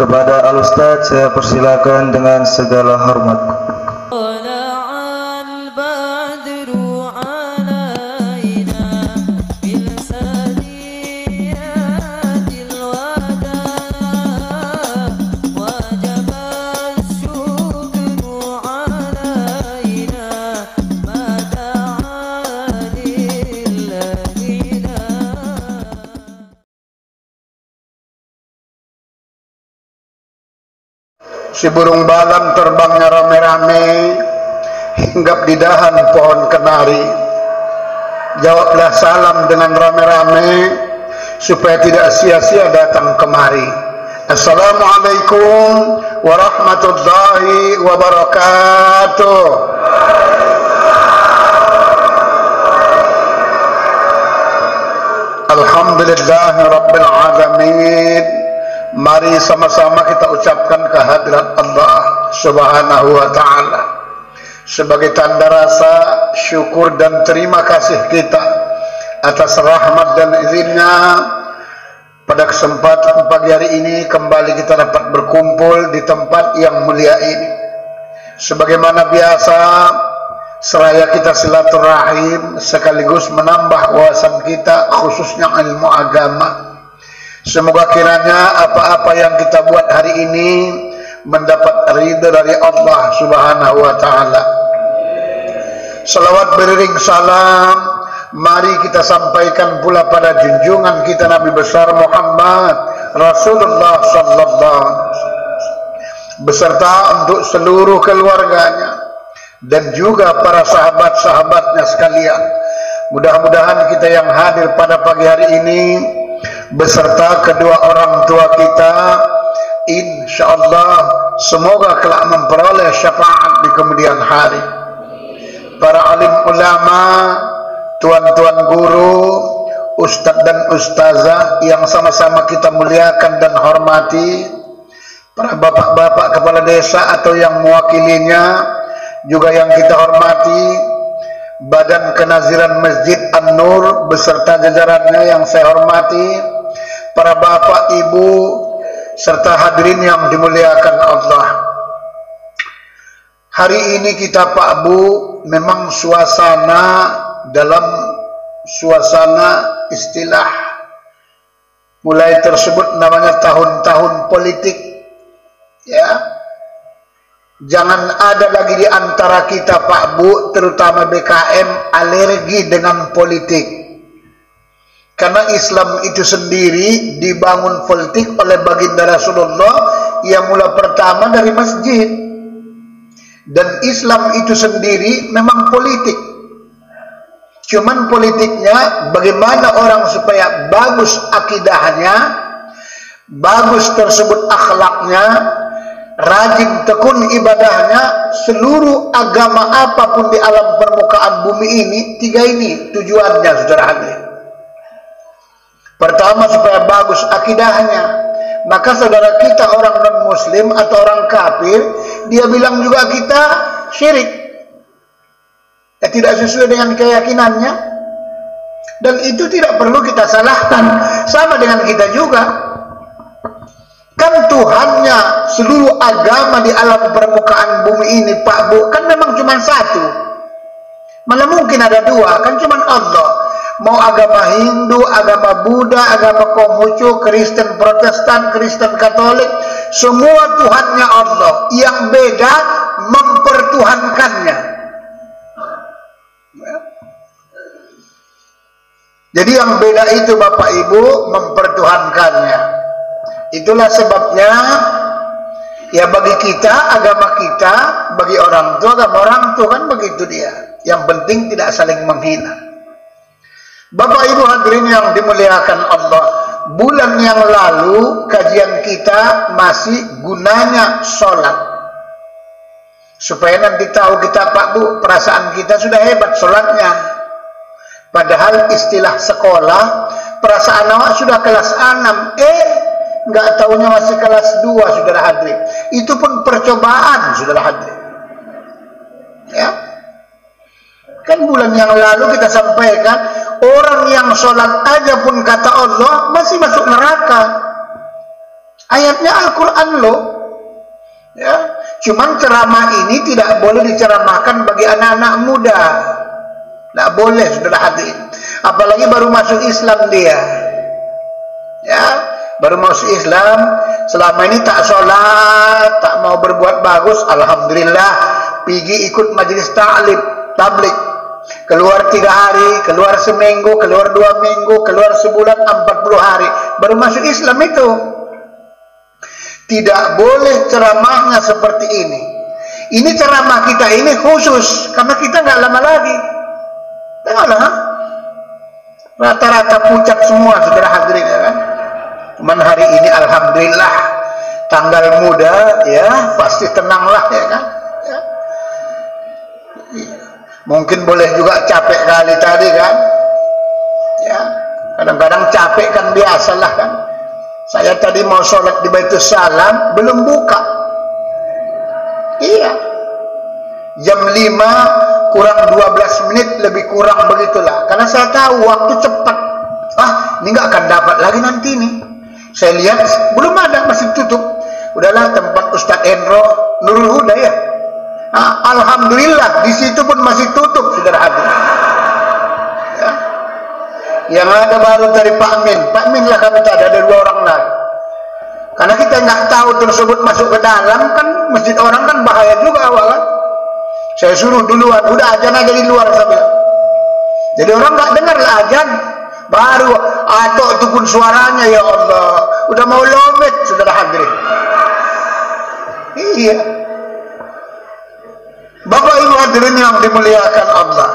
Kepada Al-Ustadz saya persilakan dengan segala hormat. Si burung balang terbangnya rame-rame hinggap di dahan pohon kenari. Jawablah salam dengan rame-rame supaya tidak sia-sia datang kemari. Assalamualaikum warahmatullahi wabarakatuh. Alhamdulillahi rabbil alamin. Mari sama-sama kita ucapkan kehadirat Allah Subhanahu wa ta'ala sebagai tanda rasa syukur dan terima kasih kita atas rahmat dan izinnya. Pada kesempatan pagi hari ini kembali kita dapat berkumpul di tempat yang mulia ini. Sebagaimana biasa, seraya kita silaturahim sekaligus menambah wawasan kita khususnya ilmu agama. Semoga kiranya apa-apa yang kita buat hari ini mendapat ridha dari Allah Subhanahu wa ta'ala. Salawat beriring salam mari kita sampaikan pula pada junjungan kita Nabi besar Muhammad Rasulullah sallallahu alaihi wasallam beserta untuk seluruh keluarganya dan juga para sahabat-sahabatnya sekalian. Mudah-mudahan kita yang hadir pada pagi hari ini beserta kedua orang tua kita, insyaallah semoga kelak memperoleh syafaat di kemudian hari. Para alim ulama, tuan-tuan guru, ustadz dan ustazah yang sama-sama kita muliakan dan hormati, para bapak-bapak kepala desa atau yang mewakilinya juga yang kita hormati, Badan Kenaziran Masjid An-Nur beserta jajarannya yang saya hormati, para bapak, ibu, serta hadirin yang dimuliakan Allah. Hari ini kita Pak Bu memang suasana dalam suasana istilah mulai tersebut namanya tahun-tahun politik, ya. Jangan ada lagi di antara kita Pak Bu, terutama BKM, alergi dengan politik. Karena Islam itu sendiri dibangun politik oleh baginda Rasulullah yang mula pertama dari masjid. Dan Islam itu sendiri memang politik. Cuman politiknya bagaimana orang supaya bagus akidahnya, bagus tersebut akhlaknya, rajin tekun ibadahnya. Seluruh agama apapun di alam permukaan bumi ini, tiga ini tujuannya saudara hadirin. Pertama supaya bagus akidahnya. Maka saudara kita orang non muslim atau orang kafir, dia bilang juga kita syirik, tidak sesuai dengan keyakinannya. Dan itu tidak perlu kita salahkan. Sama dengan kita juga. Kan Tuhannya seluruh agama di alam permukaan bumi ini Pak Bu, kan memang cuma satu. Mana mungkin ada dua, kan cuma Allah. Mau agama Hindu, agama Buddha, agama Konghucu, Kristen Protestan, Kristen Katolik, semua Tuhannya Allah. Yang beda mempertuhankannya. Jadi yang beda itu Bapak Ibu mempertuhankannya. Itulah sebabnya ya bagi kita, agama kita, bagi orang tua, agama orang tua kan begitu dia. Yang penting tidak saling menghina. Bapak Ibu hadirin yang dimuliakan Allah, bulan yang lalu kajian kita masih gunanya sholat. Supaya nanti tahu kita Pak Bu, perasaan kita sudah hebat sholatnya. Padahal istilah sekolah, perasaan awak sudah kelas 6, nggak tahunya masih kelas 2 saudara hadirin. Itu pun percobaan saudara hadirin. Ya. Kan bulan yang lalu kita sampaikan, orang yang sholat aja pun kata Allah masih masuk neraka. Ayatnya Al-Quran loh. Ya, cuman ceramah ini tidak boleh diceramahkan bagi anak-anak muda. Tidak boleh, saudara hadirin. Apalagi baru masuk Islam dia. Ya, baru masuk Islam, selama ini tak sholat, tak mau berbuat bagus. Alhamdulillah, pergi ikut majelis tablik. Keluar 3 hari, keluar seminggu, keluar 2 minggu, keluar sebulan, 40 hari. Baru masuk Islam itu. Tidak boleh ceramahnya seperti ini. Ini ceramah kita ini khusus karena kita nggak lama lagi. Tengoklah, rata-rata pucat semua, saudara hadirin, ya kan? Cuman hari ini alhamdulillah tanggal muda, ya pasti tenanglah, ya kan? Ya. Mungkin boleh juga capek kali tadi kan? Ya, kadang-kadang capek kan, biasalah kan. Saya tadi mau sholat di Baitus Salam, belum buka. Iya. Jam 5 kurang 12 menit, lebih kurang begitulah. Karena saya tahu waktu cepat. Ini nggak akan dapat lagi nanti nih. Saya lihat, belum ada, masih tutup. Udahlah, tempat Ustadz Endro, Nurul Huda ya. Alhamdulillah, di situ pun masih tutup, saudara hadirin. Ya. Yang ada baru dari Pak Min lah kami tadi, ada 2 orang lagi. Karena kita nggak tahu tersebut masuk ke dalam, kan masjid orang kan bahaya juga awal kan. Saya suruh duluan, udah ajan aja di luar sambil. Jadi orang nggak dengar lah ajan, baru atau itu pun suaranya, ya Allah, udah mau lomit, saudara hadirin. Iya. Bapak Ibu hadirin yang dimuliakan Allah.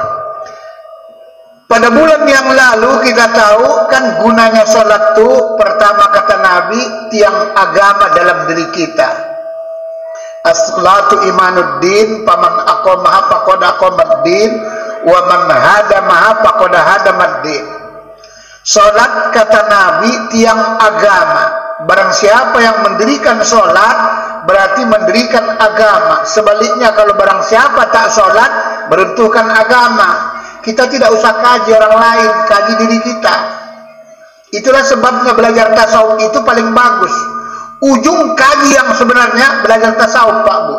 Pada bulan yang lalu kita tahu kan gunanya sholat itu, pertama kata Nabi, tiang agama dalam diri kita. As-salatu imanuddin, paman aqamaha faqad aqamaddin, wa man hadamaha faqad hadamaddin. Sholat kata Nabi tiang agama. Barang siapa yang mendirikan sholat berarti mendirikan agama. Sebaliknya kalau barang siapa tak sholat beruntuhkan agama. Kita tidak usah kaji orang lain, kaji diri kita. Itulah sebabnya belajar tasawuf itu paling bagus. Ujung kaji yang sebenarnya belajar tasawuf, Pak Bu.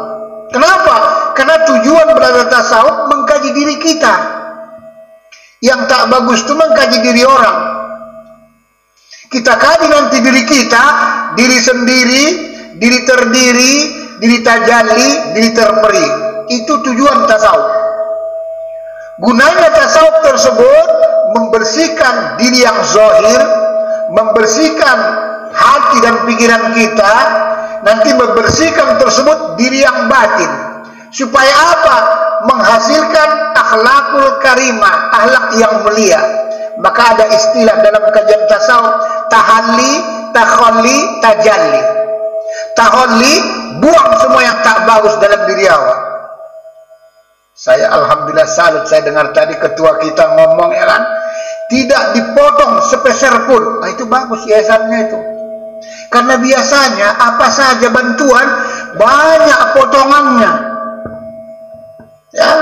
Kenapa? Karena tujuan belajar tasawuf mengkaji diri kita. Yang tak bagus itu mengkaji diri orang. Kita kaji nanti diri kita, diri sendiri, diri terdiri, diri tajalli, diri terperi. Itu tujuan tasawuf. Gunanya tasawuf tersebut membersihkan diri yang zahir, membersihkan hati dan pikiran kita, nanti membersihkan tersebut diri yang batin. Supaya apa? Menghasilkan akhlakul karimah, akhlak yang mulia. Maka ada istilah dalam kajian tasawuf, tahalli, takhalli, tajalli. Tahalli, buang semua yang tak bagus dalam diri awak. Saya alhamdulillah salut, saya dengar tadi ketua kita ngomong, ya kan, tidak dipotong sepeser pun. Itu bagus yayasannya itu. Karena biasanya apa saja bantuan banyak potongannya. Ya.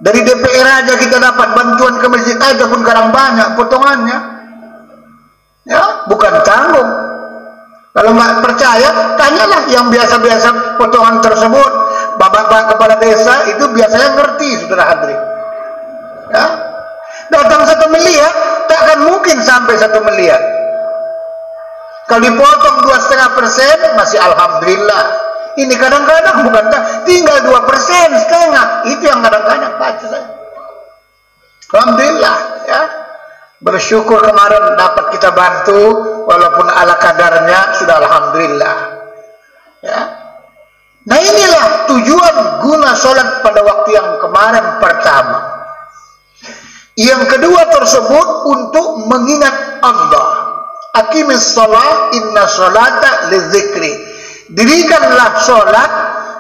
Dari DPR aja kita dapat bantuan ke masjid aja pun kadang banyak potongannya. Ya, bukan tanggung. Kalau nggak percaya, tanyalah yang biasa-biasa potongan tersebut. Bapak-bapak kepala desa itu biasanya ngerti, saudara hadirin. Ya. Datang 1 miliar, takkan mungkin sampai 1 miliar. Kalau dipotong 2,5% masih alhamdulillah. Ini kadang-kadang bukan tinggal 2%, setengah. Itu yang kadang-kadang baca saya. Alhamdulillah, ya. Bersyukur kemarin dapat kita bantu, walaupun ala kadarnya sudah alhamdulillah. Ya. Nah inilah tujuan guna sholat pada waktu yang kemarin pertama. Yang kedua tersebut untuk mengingat Allah. Aqimis sholat, inna sholata lidzikri. Dirikanlah sholat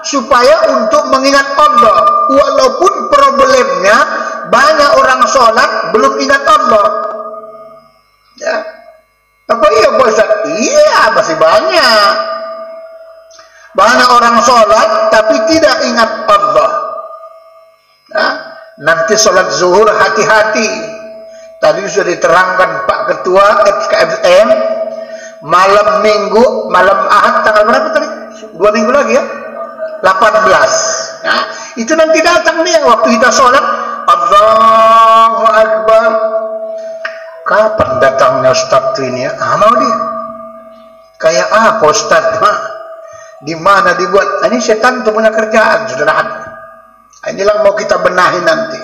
supaya untuk mengingat Allah. Walaupun problemnya banyak orang sholat belum ingat Allah. Ya. Apa iya Pak Ustaz? Iya, masih banyak. Banyak orang sholat tapi tidak ingat Allah. Ya. Nanti sholat zuhur hati-hati. Tadi sudah diterangkan Pak Ketua FKFM malam Minggu, malam Ahad tanggal berapa tadi? 2 minggu lagi ya? 18. Ya, itu nanti datang nih waktu kita sholat, Allahu Akbar. Kapan datangnya Ustaz ini ya? Mau dia. Kayak apa Ustaz? Di mana dibuat? Ini setan tuh punya kerjaan, saudara. Inilah mau kita benahi nanti.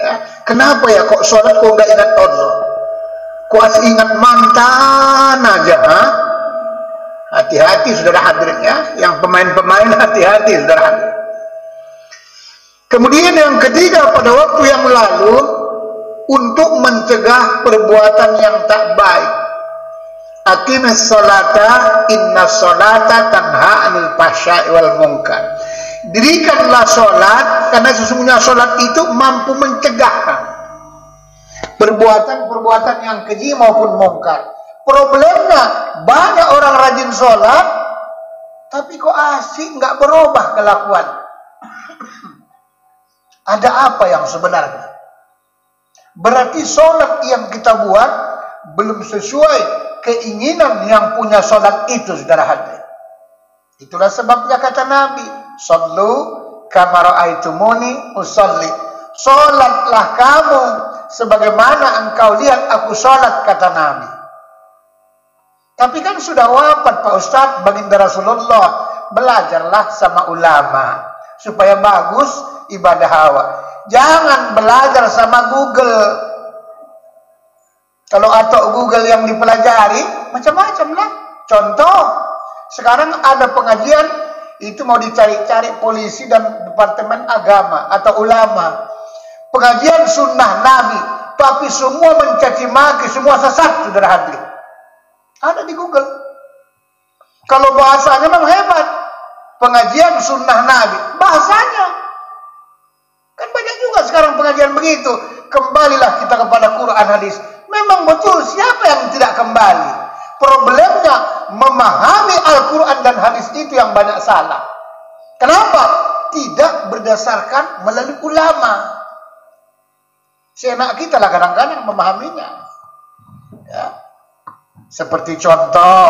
Ya. Kenapa ya kok sholat kok nggak ingat Allah? Kok asli ingat mantan aja? Hati-hati saudara hadirin ya. Yang pemain-pemain hati-hati saudara hadirin. Kemudian yang ketiga, pada waktu yang lalu, untuk mencegah perbuatan yang tak baik. Aqimis sholata, inna sholata tanha anil fahsya'i wal munkar. Dirikanlah sholat, karena sesungguhnya sholat itu mampu mencegah perbuatan-perbuatan yang keji maupun mungkar. Problemnya, banyak orang rajin sholat, tapi kok asik nggak berubah kelakuan. Ada apa yang sebenarnya? Berarti sholat yang kita buat belum sesuai keinginan yang punya sholat itu, saudara hadirin. Itulah sebabnya kata Nabi, "Shallu kama ra'aitumuni usolli." Sholatlah kamu sebagaimana engkau lihat aku sholat, kata Nabi. Tapi kan sudah wafat Pak Ustadz, baginda Rasulullah. Belajarlah sama ulama supaya bagus ibadah hawa. Jangan belajar sama Google. Kalau atau Google yang dipelajari, macam-macam lah. Contoh, sekarang ada pengajian, itu mau dicari-cari polisi dan departemen agama atau ulama. Pengajian sunnah Nabi, tapi semua mencaci maki, semua sesat, saudara hadirin. Ada di Google. Kalau bahasanya memang hebat. Pengajian sunnah Nabi, bahasanya. Kan banyak juga sekarang pengajian begitu. Kembalilah kita kepada Quran hadis. Memang betul, siapa yang tidak kembali? Problemnya memahami Al-Quran dan hadis itu yang banyak salah. Kenapa? Tidak berdasarkan melalui ulama. Seenak kita lah kadang-kadang memahaminya. Ya. Seperti contoh,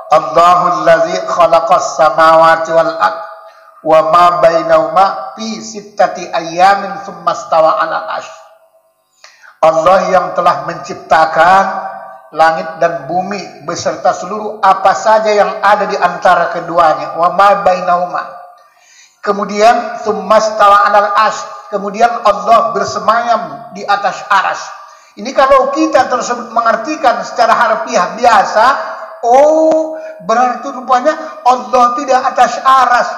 Allahul ladzi khalaqas samawati wal ardh wa ma bainahuma fi sittati ayyamin tsumma stawa 'alal 'arsy. Allah yang telah menciptakan langit dan bumi beserta seluruh apa saja yang ada di antara keduanya, wa ma bainahuma. Kemudian tsumma stawa 'alal 'arsy, kemudian Allah bersemayam di atas aras. Ini kalau kita tersebut mengartikan secara harfiah biasa, oh berarti rupanya Allah tidak atas aras,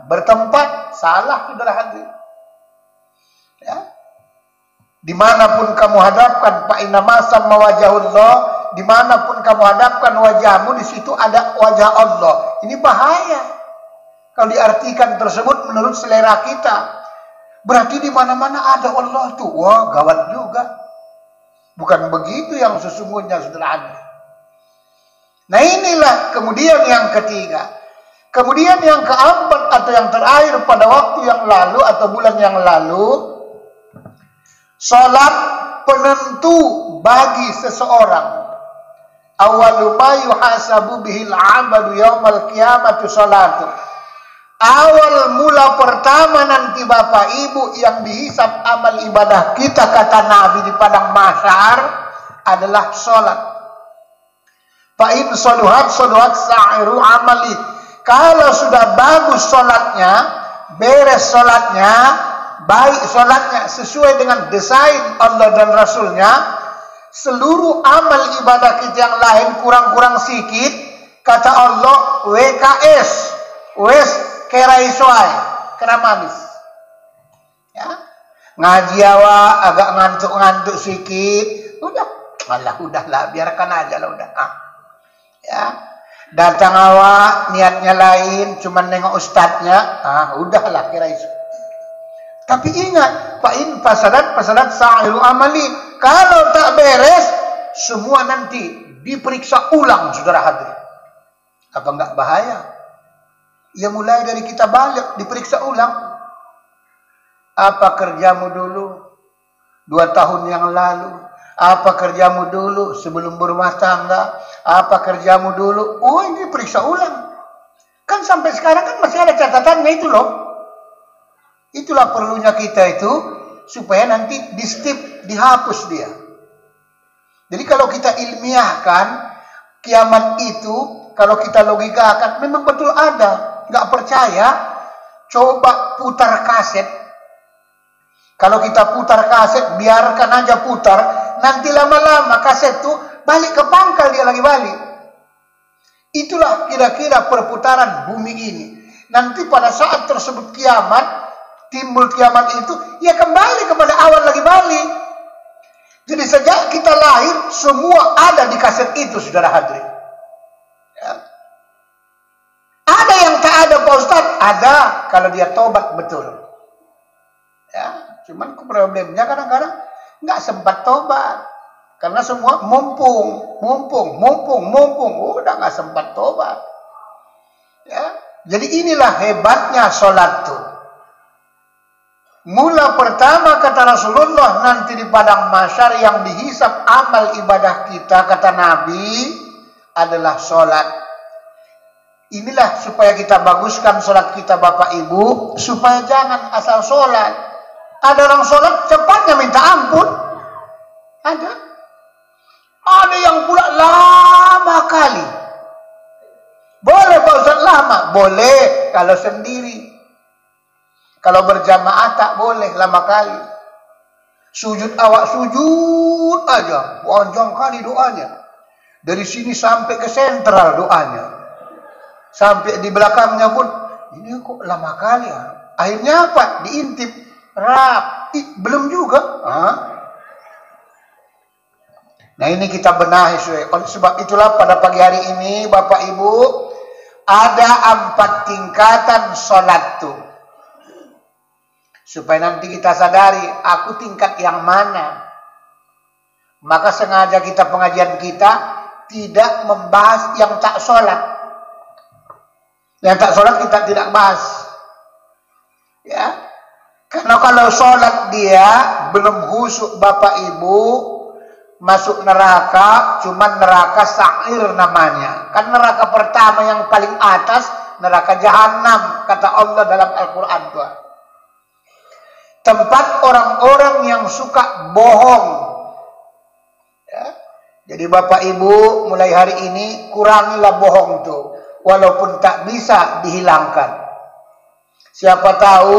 bertempat. Salah, saudara hadirin. Ya. Dimanapun kamu hadapkan, fa inna ma samma wajhullah, dimanapun kamu hadapkan wajahmu, di situ ada wajah Allah. Ini bahaya kalau diartikan tersebut menurut selera kita. Berarti di mana-mana ada Allah tuh. Wah, gawat juga. Bukan begitu yang sesungguhnya, saudara hadirin. Nah inilah kemudian yang ketiga. Kemudian yang keempat atau yang terakhir pada waktu yang lalu atau bulan yang lalu, sholat penentu bagi seseorang. Awwalu ma yuhasabu bihil 'abdu yaumal qiyamati sholatu. Awal mula pertama nanti Bapak Ibu yang dihisab amal ibadah kita, kata Nabi di padang mahsyar, adalah sholat. Fa in saluhat sa'iru amali. Kalau sudah bagus sholatnya, beres sholatnya, baik sholatnya sesuai dengan desain Allah dan Rasulnya, seluruh amal ibadah kita yang lain kurang-kurang sikit, kata Allah, WKS, wes kerai soai, kera manis. Ya. Ngaji awak agak ngantuk-ngantuk sikit, udahlah, biarkan aja lah udah. Ya. Datang awak niatnya lain, cuma nengok ustadznya, udahlah kerai soai. Tapi ingat, fa'in fasadat sa'iru amali. Kalau tak beres, semua nanti diperiksa ulang, saudara hadirin. Apa enggak bahaya? Ya mulai dari kita balik, diperiksa ulang. Apa kerjamu dulu 2 tahun yang lalu? Apa kerjamu dulu sebelum berumah tangga? Apa kerjamu dulu? Oh, ini periksa ulang. Kan sampai sekarang kan masih ada catatannya itu loh. Itulah perlunya kita itu supaya nanti di stip, dihapus dia. Jadi kalau kita ilmiahkan kiamat itu, kalau kita logikakan memang betul ada. Nggak percaya, coba putar kaset. Kalau kita putar kaset, biarkan aja putar, nanti lama-lama kaset tuh balik ke pangkal, dia lagi balik. Itulah kira-kira perputaran bumi ini. Nanti pada saat tersebut kiamat, timbul kiamat itu, ya kembali kepada awal lagi balik. Jadi sejak kita lahir, semua ada di kaset itu, saudara hadirin. Ya. Ada yang tak ada, Pak Ustadz? Ada, kalau dia tobat betul. Ya, cuman problemnya kadang-kadang nggak sempat tobat. Karena semua mumpung. Udah nggak sempat tobat. Ya, jadi inilah hebatnya sholat tuh. Mula pertama kata Rasulullah, nanti di padang mahsyar yang dihisap amal ibadah kita, kata Nabi, adalah sholat. Inilah supaya kita baguskan sholat kita, Bapak Ibu, supaya jangan asal sholat. Ada orang sholat cepatnya minta ampun. Ada yang pula lama kali. Boleh Pak Ustaz lama? Boleh kalau sendiri. Kalau berjamaah tak boleh lama kali. Sujud awak sujud aja, panjang kali doanya. Dari sini sampai ke sentral doanya. Sampai di belakangnya pun, ini kok lama kali ya. Akhirnya apa? Diintip, belum juga. Nah ini kita benahi. Sebab itulah pada pagi hari ini Bapak Ibu, ada 4 tingkatan sholat tuh. Supaya nanti kita sadari, aku tingkat yang mana. Maka sengaja kita pengajian kita tidak membahas yang tak sholat. Yang tak sholat kita tidak bahas. Ya, karena kalau sholat dia belum khusyuk Bapak Ibu, masuk neraka, cuman neraka sa'ir namanya. Kan neraka pertama yang paling atas, neraka jahanam, kata Allah dalam Al-Quran tuh. Tempat orang-orang yang suka bohong. Ya. Jadi Bapak Ibu mulai hari ini kurangilah bohong tuh. Walaupun tak bisa dihilangkan. Siapa tahu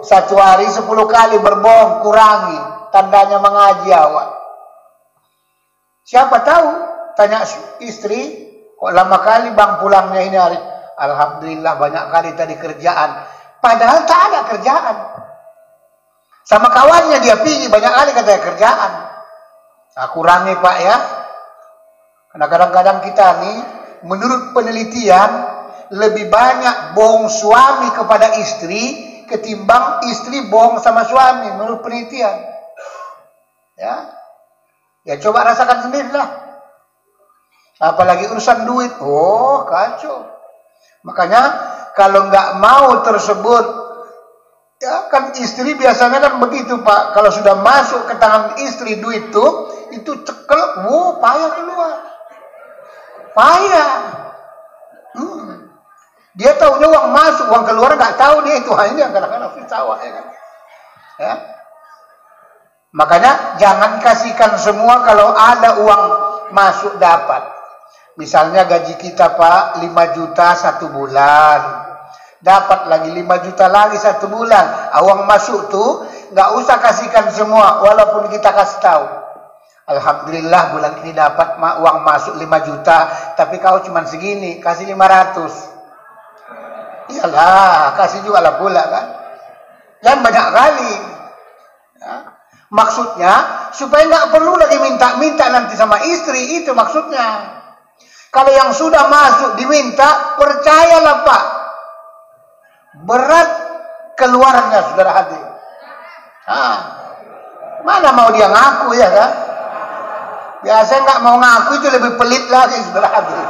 1 hari 10 kali berbohong, kurangi. Tandanya mengaji awak. Siapa tahu, tanya istri, kok lama kali bang pulangnya ini hari? Alhamdulillah banyak kali tadi kerjaan. Padahal tak ada kerjaan. Sama kawannya dia pergi banyak kali katanya kerjaan. Nah, kurangi Pak ya. Karena kadang-kadang kita nih, menurut penelitian, lebih banyak bohong suami kepada istri ketimbang istri bohong sama suami menurut penelitian. Ya. Ya coba rasakan sendirilah. Apalagi urusan duit. Oh, kacau. Makanya kalau nggak mau tersebut, ya kan istri biasanya kan begitu Pak. Kalau sudah masuk ke tangan istri duit itu cekel, payah keluar. Payah. Dia tahunya uang masuk, uang keluar nggak tahu dia itu. Ini yang kadang-kadang sawah ya kan. Ya. Makanya jangan kasihkan semua kalau ada uang masuk dapat. Misalnya gaji kita Pak 5 juta 1 bulan. Dapat lagi 5 juta lagi 1 bulan. Uang masuk tuh nggak usah kasihkan semua walaupun kita kasih tahu. Alhamdulillah bulan ini dapat uang masuk 5 juta, tapi kau cuma segini, kasih 500. Iyalah, kasih juga lah pula kan. Dan banyak kali. Ya. Maksudnya supaya nggak perlu lagi minta-minta nanti sama istri, itu maksudnya. Kalau yang sudah masuk diminta, percayalah Pak, berat keluarnya saudara hadir. Mana mau dia ngaku ya kan? Biasanya nggak mau ngaku itu lebih pelit lagi saudara hadir.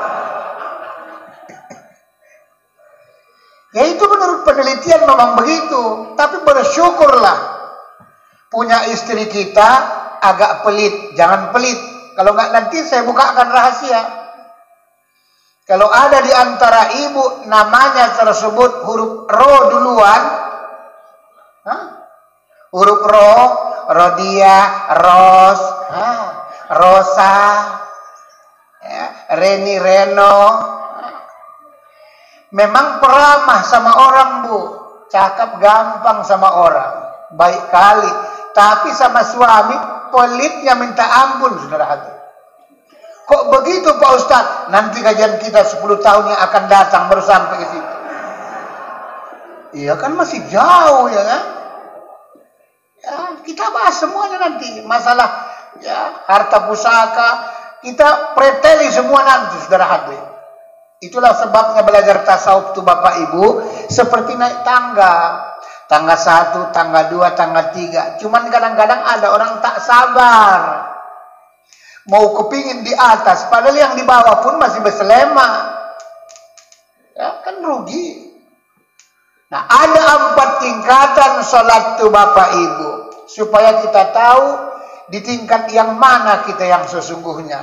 Ya itu menurut penelitian memang begitu. Tapi bersyukurlah punya istri kita agak pelit, jangan pelit. Kalau nggak nanti saya bukakan rahasia. Kalau ada di antara ibu namanya tersebut huruf ro duluan, huruf ro, Rodia, Ros, Rosa, ya, Reni, Reno, memang peramah sama orang bu, cakap gampang sama orang, baik kali, tapi sama suami pelitnya minta ampun, saudara hati. Kok begitu Pak Ustadz? Nanti kajian kita 10 tahun yang akan datang baru sampai ke situ. Iya kan masih jauh ya kan? Ya, kita bahas semuanya nanti. Masalah ya harta pusaka, kita preteli semua nanti, saudara hati. Itulah sebabnya belajar tasawuf itu Bapak Ibu seperti naik tangga. Tangga 1, tangga 2, tangga 3. Cuman kadang-kadang ada orang tak sabar. Mau kepingin di atas, padahal yang di bawah pun masih berselema. Ya, kan rugi. Nah, ada 4 tingkatan sholat itu Bapak Ibu. Supaya kita tahu di tingkat yang mana kita yang sesungguhnya.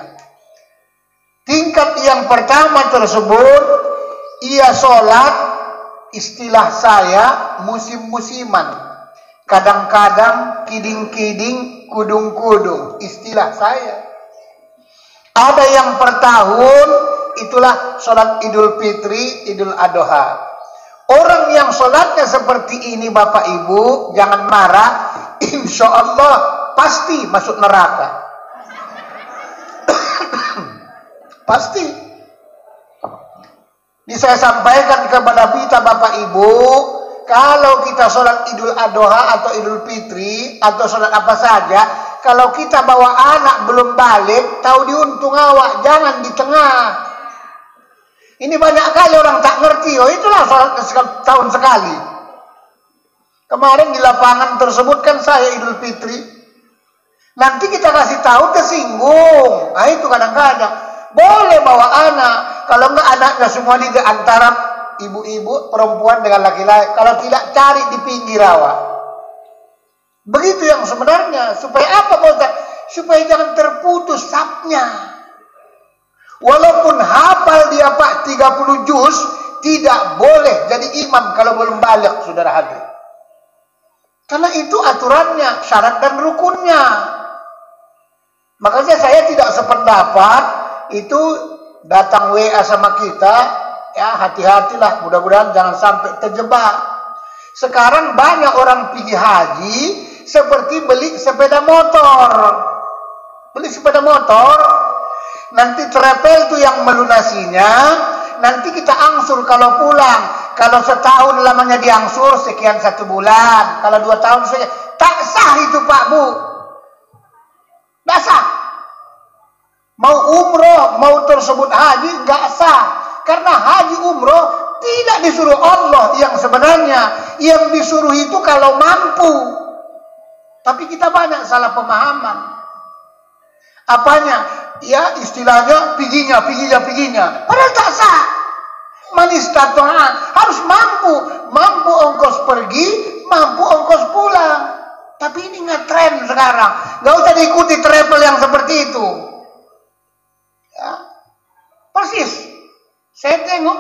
Tingkat yang pertama tersebut, ia sholat, istilah saya, musim-musiman. Kadang-kadang, kiding-kiding, kudung-kudung. Istilah saya. Ada yang per tahun, itulah sholat Idul Fitri, Idul Adha. Orang yang sholatnya seperti ini Bapak Ibu, jangan marah, insya Allah pasti masuk neraka. Pasti. Ini saya sampaikan kepada kita Bapak Ibu, kalau kita sholat Idul Adha atau Idul Fitri, atau sholat apa saja, kalau kita bawa anak belum balik, tahu diuntung awak, jangan di tengah. Ini banyak kali orang tak ngerti, oh itulah sholat tahun sekali. Kemarin di lapangan tersebut kan saya Idul Fitri. Nanti kita kasih tahu tersinggung. Nah itu kadang-kadang. Boleh bawa anak. Kalau enggak anaknya semua di antara ibu-ibu, perempuan dengan laki-laki. Kalau tidak cari di pinggir awak. Begitu yang sebenarnya. Supaya apa Ustaz? Supaya jangan terputus sapnya. Walaupun hafal dia Pak 30 juz, tidak boleh jadi imam kalau belum balik, saudara hadir. Karena itu aturannya, syarat dan rukunnya. Makanya saya tidak sependapat itu datang WA sama kita, ya hati-hatilah, mudah-mudahan jangan sampai terjebak. Sekarang banyak orang pergi haji seperti beli sepeda motor. Beli sepeda motor, nanti travel itu yang melunasinya, nanti kita angsur kalau pulang. Kalau setahun lamanya diangsur, sekian 1 bulan. Kalau 2 tahun, sekian. Tak sah itu Pak Bu. Tak sah. Mau umroh, mau tersebut haji, gak sah. Karena haji umroh tidak disuruh Allah yang sebenarnya. Yang disuruh itu kalau mampu. Tapi kita banyak salah pemahaman. Apanya? Ya istilahnya piginya. Padahal tak sah. Manistato'a harus mampu ongkos pergi, mampu ongkos pulang. Tapi ini ngetren sekarang. Gak usah diikuti travel yang seperti itu. Ya. Persis. Saya tengok,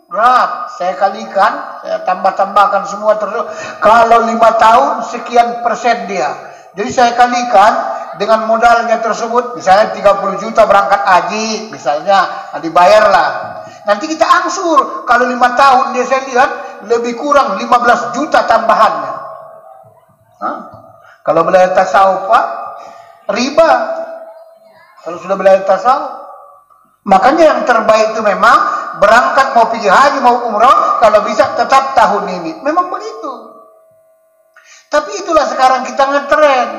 berat. Saya kalikan, saya tambah-tambahkan semua terus. Kalau 5 tahun sekian persen dia. Jadi saya kalikan dengan modalnya tersebut, misalnya 30 juta berangkat haji, misalnya dibayarlah. Nanti kita angsur. Kalau 5 tahun dia saya lihat lebih kurang 15 juta tambahannya. Kalau belajar tasawuf Pak, riba. Kalau sudah belajar tasawuf. Makanya yang terbaik itu memang berangkat mau pergi haji mau umrah, kalau bisa tetap tahun ini. Memang begitu. Tapi itulah sekarang kita ngetren.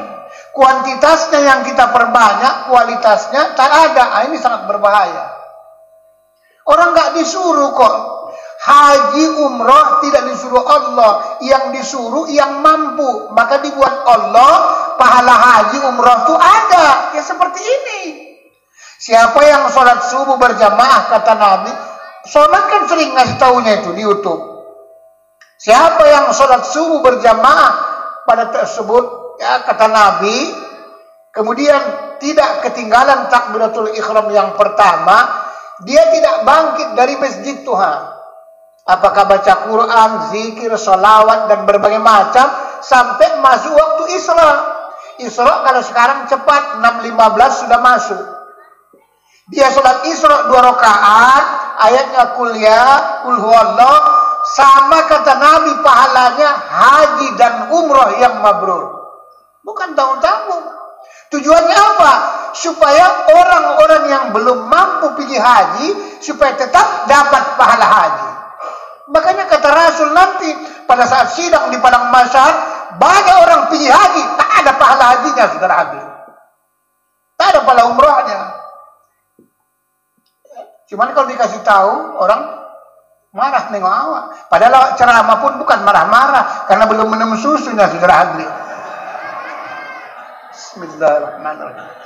Kuantitasnya yang kita perbanyak, kualitasnya tak ada. Ini sangat berbahaya. Orang nggak disuruh kok. Haji umroh tidak disuruh Allah. Yang disuruh yang mampu. Maka dibuat Allah, pahala haji umroh itu ada. Ya seperti ini. Siapa yang sholat subuh berjamaah, kata Nabi. Sholat kan sering ngasih taunya itu di YouTube. Siapa yang sholat subuh berjamaah pada tersebut, ya kata Nabi, kemudian tidak ketinggalan takbiratul ihram yang pertama, dia tidak bangkit dari masjid Tuhan. Apakah baca Quran, zikir, salawat, dan berbagai macam sampai masuk waktu Isra. Isra kalau sekarang cepat, 6.15 sudah masuk. Dia sholat Isra 2 rakaat, ayatnya kul huwallah, sama kata Nabi pahalanya haji dan umroh yang mabrur. Bukan tanggung-tanggung. Tujuannya apa? Supaya orang-orang yang belum mampu pergi haji, supaya tetap dapat pahala haji. Makanya kata Rasul nanti, pada saat sidang di padang mahsyar, banyak orang pergi haji, tak ada pahala hajinya, saudara hadir. Tak ada pahala umrohnya. Cuman kalau dikasih tahu, orang marah nengok awak. Padahal ceramah pun bukan marah-marah, karena belum minum susunya, saudara hadir. Bismillahirrahmanirrahim.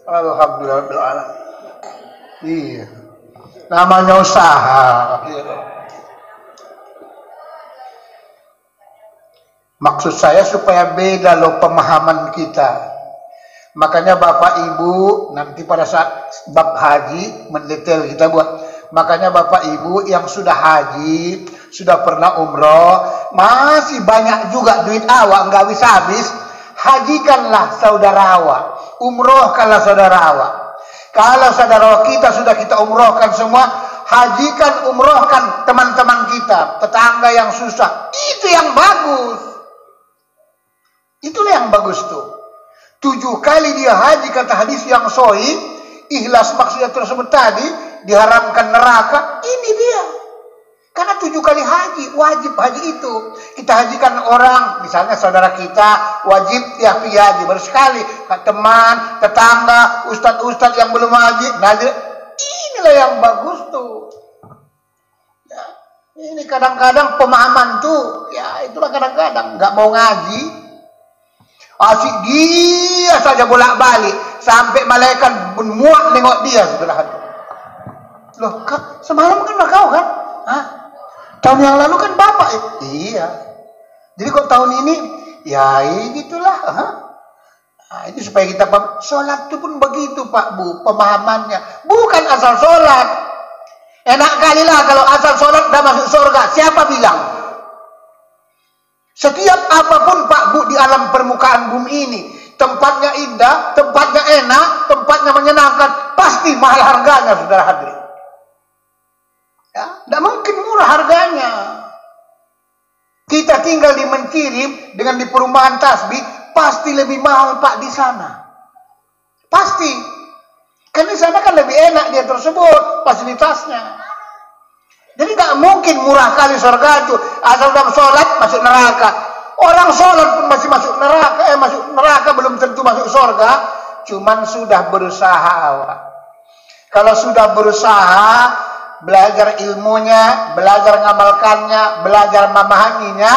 Alhamdulillah. Iya. Namanya usaha. Maksud saya supaya beda loh pemahaman kita. Makanya Bapak Ibu nanti pada saat bab haji mendetail kita buat. Makanya Bapak Ibu yang sudah haji, sudah pernah umroh, masih banyak juga duit awak nggak bisa habis. Hajikanlah saudara awak, umrohkanlah saudara awak. Kalau saudara kita sudah kita umrohkan semua, hajikan, umrohkan teman-teman kita, tetangga yang susah. Itu yang bagus. Itulah yang bagus tuh. 7 kali dia haji kata hadis yang sahih, ikhlas maksudnya tersebut tadi, diharamkan neraka. Ini dia. Karena 7 kali haji, wajib haji itu. Kita hajikan orang, misalnya saudara kita, wajib ya pergi haji. Baru sekali, teman, tetangga, ustadz-ustadz yang belum haji, nadir. Inilah yang bagus tuh. Ya, ini kadang-kadang pemahaman tuh, ya itulah kadang-kadang, nggak mau ngaji. Asik dia saja bolak-balik, sampai malaikat muak nengok dia, saudara. Loh, semalam kan kau kan? Hah? Tahun yang lalu kan Bapak. Iya. Jadi kok tahun ini? Ya gitulah. Nah, itu supaya kita paham. Sholat itu pun begitu Pak Bu, pemahamannya. Bukan asal sholat. Enak kali lah kalau asal sholat udah masuk surga. Siapa bilang? Setiap apapun Pak Bu di alam permukaan bumi ini, tempatnya indah, tempatnya enak, tempatnya menyenangkan, pasti mahal harganya, saudara hadirin. Ya, tidak mungkin murah harganya. Kita tinggal di Mencirim dengan di perumahan tasbih, pasti lebih mahal Pak di sana. Pasti. Karena di sana kan lebih enak dia tersebut fasilitasnya. Jadi tidak mungkin murah kali surga itu. Asal dalam sholat masuk neraka. Orang sholat pun masih masuk neraka. Masuk neraka belum tentu masuk surga. Cuman sudah berusaha awak. Kalau sudah berusaha, belajar ilmunya, belajar ngamalkannya, belajar memahaminya,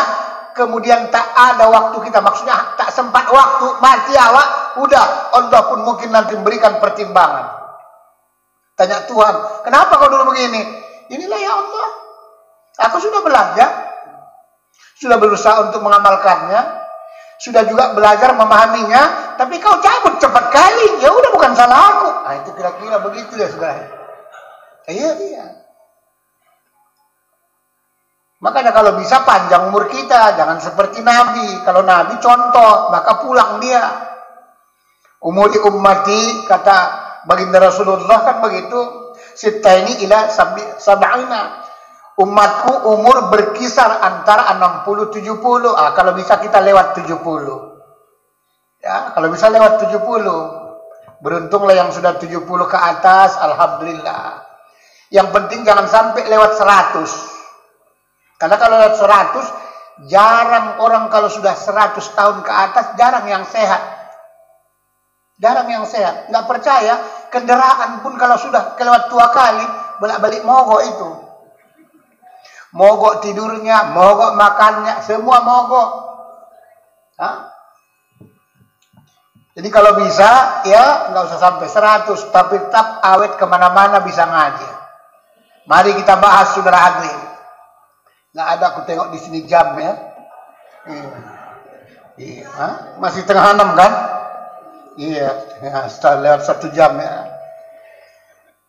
kemudian tak ada waktu kita, maksudnya tak sempat waktu, mati awak, udah Allah pun mungkin nanti memberikan pertimbangan. Tanya Tuhan, kenapa kau dulu begini? Inilah ya Allah, aku sudah belajar, sudah berusaha untuk mengamalkannya, sudah juga belajar memahaminya, tapi kau cabut cepat kali, ya udah bukan salah aku. Nah itu kira-kira begitu ya saudara. Iya. Makanya kalau bisa panjang umur kita, jangan seperti Nabi. Kalau Nabi contoh, maka pulang dia. Umuri ummati, kata baginda Rasulullah kan begitu. Sittaini ila sab'ina. Umatku umur berkisar antara 60-70. Kalau bisa kita lewat 70. Ya, kalau bisa lewat 70. Beruntunglah yang sudah 70 ke atas, alhamdulillah. Yang penting jangan sampai lewat 100. Karena kalau lewat 100, jarang orang kalau sudah 100 tahun ke atas, jarang yang sehat. Jarang yang sehat. Nggak percaya, kendaraan pun kalau sudah kelewat 2 kali, bolak-balik mogok itu. Mogok tidurnya, mogok makannya, semua mogok. Hah? Jadi kalau bisa, ya nggak usah sampai 100, tapi tetap awet kemana-mana bisa ngaji. Mari kita bahas saudara hadirin. Nggak ada aku tengok di sini jam ya. Iya. Masih tengah 6 kan? Iya. Ya, setelah lewat 1 jam ya.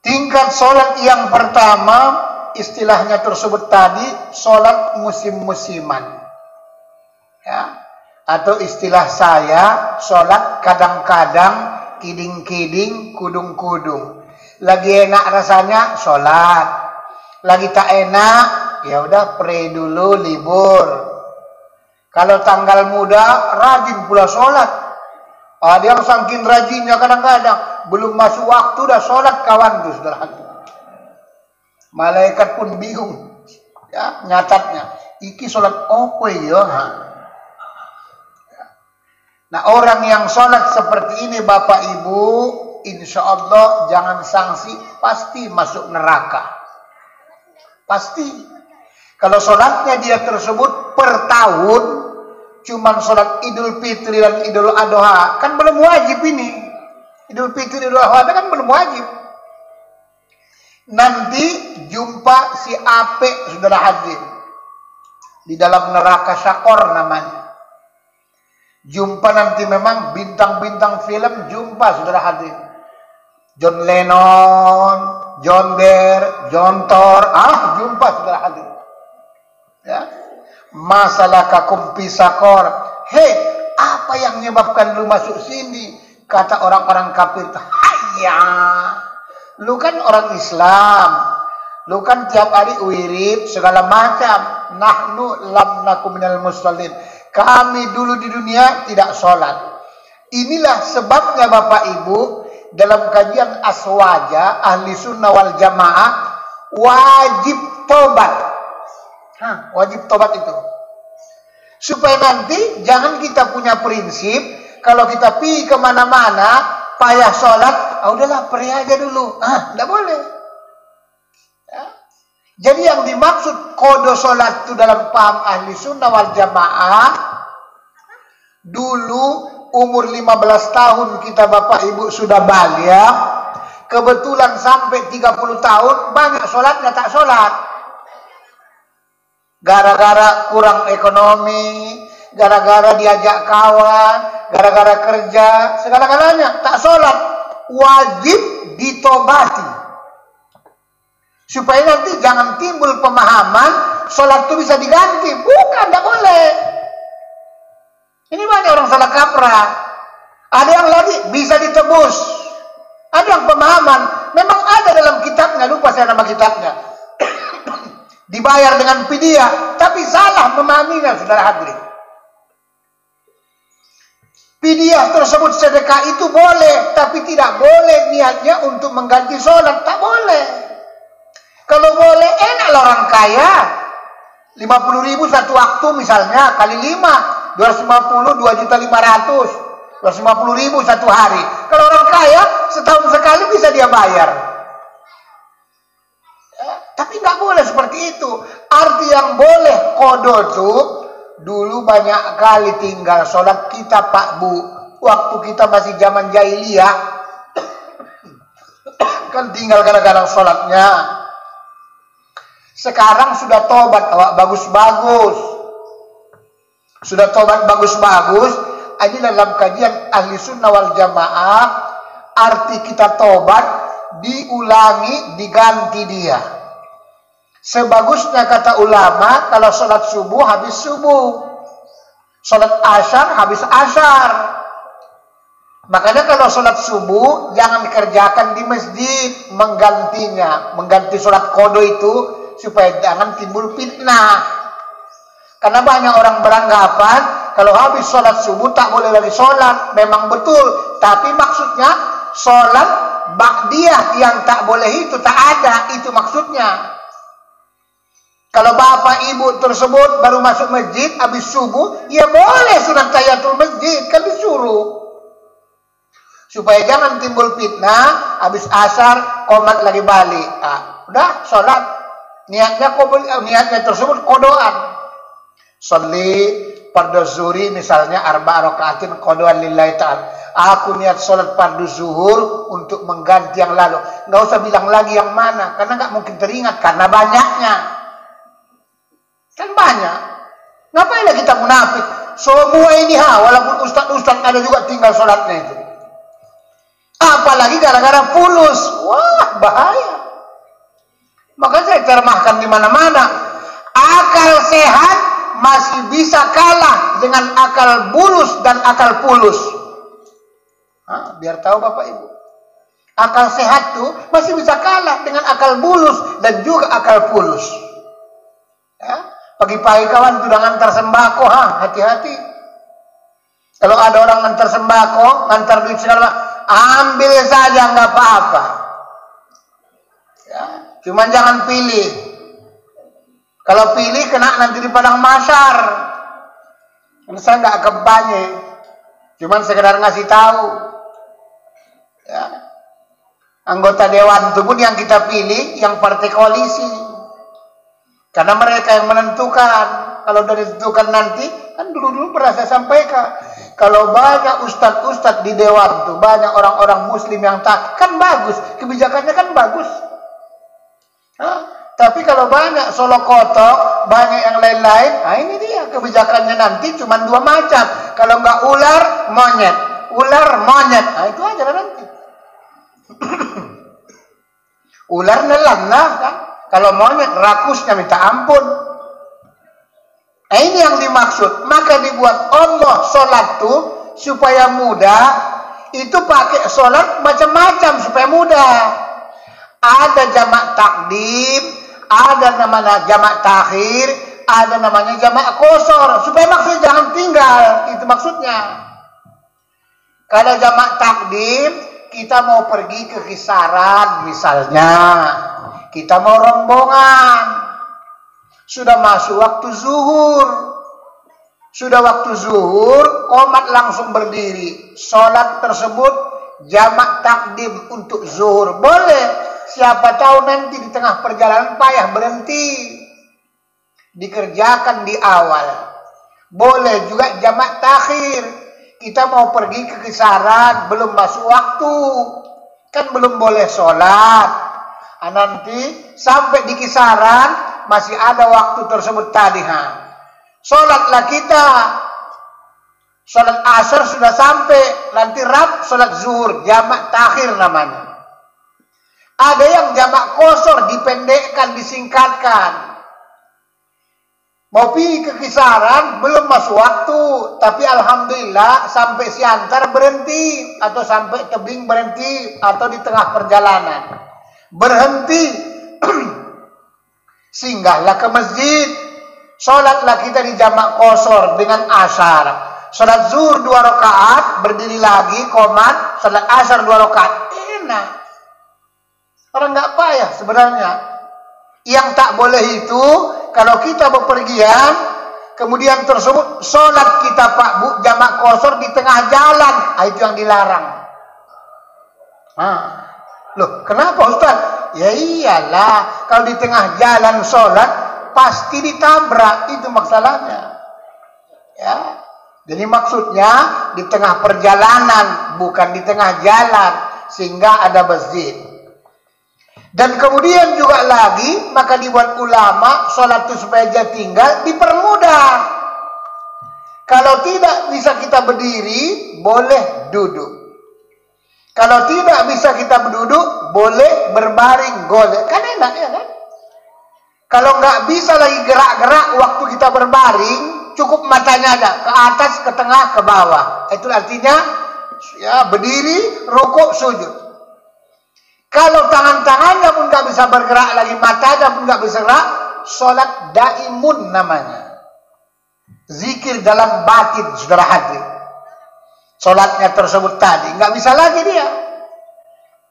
Tingkat sholat yang pertama, istilahnya tersebut tadi, sholat musim-musiman. Ya. Atau istilah saya, sholat kadang-kadang, kiding-kiding, kudung-kudung. Lagi enak rasanya, sholat. Lagi tak enak, ya udah pray dulu, libur. Kalau tanggal muda, rajin pula sholat. Dia yang saking rajinnya kadang-kadang, belum masuk waktu dah sholat kawan tuh, saudara. Malaikat pun bingung, ya nyatatnya. Iki sholat apa ya? Nah, orang yang sholat seperti ini Bapak Ibu, insya Allah jangan sanksi, pasti masuk neraka. Pasti. Kalau sholatnya dia tersebut per tahun, cuman sholat Idul Fitri dan Idul Adha, kan belum wajib ini. Idul Fitri Idul Adha kan belum wajib. Nanti jumpa si Ape, saudara hadir, di dalam neraka Syakor namanya. Jumpa nanti memang bintang-bintang film, jumpa saudara hadir. John Lennon, John Deere, John Thor, jumpa saudara hadir. Ya. Masalah kakum pisakor. Hei, apa yang menyebabkan lu masuk sini? Kata orang-orang kafir, hayya. Lu kan orang Islam. Lu kan tiap hari wirid segala macam. Nahnu lam nakum minal musallin. Kami dulu di dunia tidak sholat. Inilah sebabnya Bapak Ibu, dalam kajian Aswaja Ahli Sunnah wal Jamaah, wajib tobat. Wajib tobat itu. Supaya nanti jangan kita punya prinsip, kalau kita pergi kemana-mana, payah sholat, udahlah pergi aja dulu. Tidak boleh. Ya. Jadi yang dimaksud kodo sholat itu dalam paham Ahli Sunnah wal Jamaah, dulu umur 15 tahun kita Bapak Ibu sudah balik, kebetulan sampai 30 tahun, banyak sholatnya tak sholat. Gara-gara kurang ekonomi, gara-gara diajak kawan, gara-gara kerja, segala-galanya tak sholat. Wajib ditobati. Supaya nanti jangan timbul pemahaman sholat itu bisa diganti. Bukan, tidak boleh. Ini banyak orang salah kaprah. Ada yang lagi bisa ditebus. Ada yang pemahaman, memang ada dalam kitabnya, lupa saya nama kitabnya. Dibayar dengan fidyah, tapi salah memahaminya, saudara hadirin. Fidyah tersebut sedekah itu boleh, tapi tidak boleh niatnya untuk mengganti sholat, tak boleh. Kalau boleh, enaklah orang kaya. 50.000 satu waktu misalnya, kali 5, 250, 2.500.000, 250.000 satu hari. Kalau orang kaya, setahun sekali bisa dia bayar. Tapi nggak boleh seperti itu. Arti yang boleh kodo itu, dulu banyak kali tinggal sholat kita Pak Bu. Waktu kita masih zaman jahiliyah, kan tinggal kadang-kadang sholatnya. Sekarang sudah tobat, bagus-bagus. Sudah tobat bagus-bagus. Ini dalam kajian Ahli Sunnah wal Jamaah, arti kita tobat, diulangi, diganti dia. Sebagusnya kata ulama, kalau sholat subuh habis subuh, sholat asyar habis asyar. Makanya kalau sholat subuh jangan dikerjakan di masjid, menggantinya, mengganti sholat kodo itu supaya jangan timbul fitnah. Karena banyak orang beranggapan kalau habis sholat subuh tak boleh lagi sholat. Memang betul, tapi maksudnya sholat ba'diyah yang tak boleh itu tak ada, itu maksudnya. Kalau bapak ibu tersebut baru masuk masjid habis subuh, ya boleh sunat tahiyatul masjid, kan disuruh. Supaya jangan timbul fitnah, habis asar qomat lagi balik. Udah sholat. Niatnya tersebut kodoan. Sholli fardu zuhri misalnya 4 rakaatin kodoan lillahi ta'ala. Aku niat sholat fardu zuhur untuk mengganti yang lalu. Nggak usah bilang lagi yang mana, karena nggak mungkin teringat karena banyaknya. Kan banyak. Ngapain kita munafik? Semua ini walaupun ustaz-ustaz ada juga tinggal sholatnya itu. Apalagi gara-gara fulus. Wah, bahaya. Maka saya termahkan di mana-mana. Akal sehat masih bisa kalah dengan akal bulus dan akal fulus. Biar tahu Bapak Ibu. Akal sehat tuh masih bisa kalah dengan akal bulus dan juga akal fulus. Ya, pagi-pagi kawan sudah ngantar sembako, hati-hati. Kalau ada orang ngantar sembako, ngantar duit segala, ambil saja nggak apa-apa. Ya, cuman jangan pilih. Kalau pilih kena nanti di padang mahsyar. Saya nggak kampanye, cuman sekedar ngasih tahu. Ya. Anggota dewan itu pun yang kita pilih yang partai koalisi. Karena mereka yang menentukan. Kalau sudah ditentukan nanti, kan dulu pernah saya sampaikan. Kalau banyak ustadz-ustadz di dewan itu, banyak orang-orang muslim yang tak, kan bagus. Kebijakannya kan bagus. Tapi kalau banyak solokoto, banyak yang lain-lain, ini dia kebijakannya nanti cuma 2 macam. Kalau nggak ular, monyet. Ular, monyet. Itu aja lah nanti. Ular nelan kan. Kalau monyet rakusnya minta ampun. Ini yang dimaksud. Maka dibuat Allah sholat tuh supaya mudah. Itu pakai sholat macam-macam supaya mudah. Ada jamak takdim, ada namanya jamak takhir, ada namanya jamak qasar. Supaya maksudnya jangan tinggal. Itu maksudnya. Kalau jamak takdim, kita mau pergi ke kisaran misalnya, kita mau rombongan, sudah masuk waktu zuhur, qomat langsung berdiri, sholat tersebut jamak takdim untuk zuhur, boleh. Siapa tahu nanti di tengah perjalanan payah berhenti, dikerjakan di awal. Boleh juga jamak takhir. Kita mau pergi ke kisaran, belum masuk waktu, kan belum boleh sholat. Nanti sampai di kisaran masih ada waktu tersebut tadi. Sholatlah kita. Sholat asar sudah sampai, nanti sholat zuhur, jamak takhir namanya. Ada yang jamak qasar, dipendekkan, disingkatkan. Mau pergi ke kisaran, belum masuk waktu. Tapi alhamdulillah sampai Siantar berhenti. Atau sampai Tebing berhenti. Atau di tengah perjalanan berhenti. Singgahlah ke masjid. Sholatlah kita di jamak qasar dengan asar. Sholat zuhur 2 rakaat, berdiri lagi, qomat. Sholat asar 2 rakaat. Enak. Orang nggak payah sebenarnya. Yang tak boleh itu, kalau kita bepergian, kemudian tersebut sholat kita jamak qasar di tengah jalan, itu yang dilarang. Loh, kenapa Ustaz? Ya iyalah, kalau di tengah jalan sholat pasti ditabrak, itu masalahnya. Ya, jadi maksudnya di tengah perjalanan, bukan di tengah jalan, sehingga ada masjid. Dan kemudian juga lagi, maka dibuat ulama, sholat itu supaya dia tinggal, dipermudah. Kalau tidak bisa kita berdiri, boleh duduk. Kalau tidak bisa kita berduduk, boleh berbaring, golek. Kan enak ya kan? Kalau nggak bisa lagi gerak-gerak waktu kita berbaring, cukup matanya aja, ke atas, ke tengah, ke bawah. Itu artinya, ya berdiri, rukuk, sujud. Kalau tangan-tangannya pun nggak bisa bergerak lagi, matanya pun nggak bisa gerak, sholat daimun namanya. Zikir dalam batin, saudara hadir. Sholatnya tersebut tadi, nggak bisa lagi dia.